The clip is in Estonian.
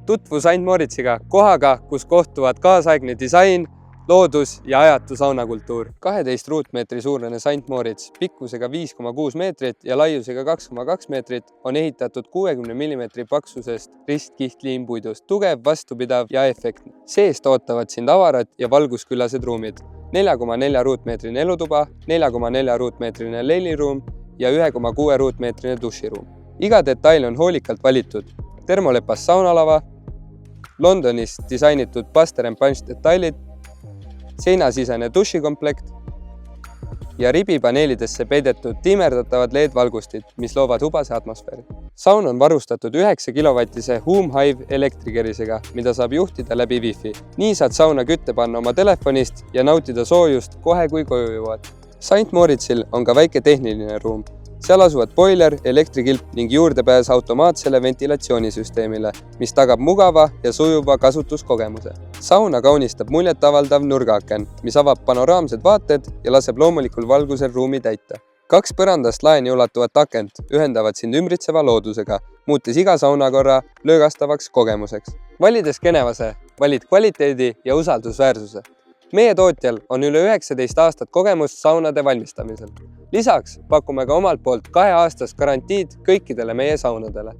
Tutvu St Moritsiga, kohaga, kus kohtuvad kaasaegne disain, loodus ja ajatu saunakultuur. 12 ruutmeetri suurene St Morits pikkusega 5,6 meetrit ja laiusega 2,2 meetrit on ehitatud 60 mm paksusest ristkihttliimpuidust. Tugev, vastupidav ja efektne. Seest ootavad sind avarad ja valgusküllased ruumid. 4,4 ruutmeetrine elutuba, 4,4 ruutmeetrine leiliruum ja 1,6 ruutmeetrine duširuum. Iga detail on hoolikalt valitud. Termolepas saunalava, Londonis disainitud Buster & Punch detailid, seinasisene dušikomplekt ja ribipaneelidesse peidetud tiimerdatavad LED-valgustid, mis loovad hubase atmosfääri. Saun on varustatud 9 kilovatise Home Hive elektrikerisega, mida saab juhtida läbi Wi-Fi. Nii saad sauna kütte panna oma telefonist ja nautida soojust kohe, kui koju jõuad. St Moritsil on ka väike tehniline ruum. Seal asuvad boiler, elektrikilp ning juurdepääs automaatsele ventilatsioonisüsteemile, mis tagab mugava ja sujuva kasutuskogemuse. Sauna kaunistab muljetavaldav nurgaaken, mis avab panoraamsed vaated ja laseb loomulikul valgusel ruumi täita. 2 põrandast laeni ulatuvat akent ühendavad sind ümbritseva loodusega, muutes iga saunakorra löögastavaks kogemuseks. Valides Genevase, valid kvaliteedi ja usaldusväärsuse. Meie tootjal on üle 19 aastat kogemust saunade valmistamisel. Lisaks pakume ka omalt poolt 2-aastast garantiid kõikidele meie saunadele.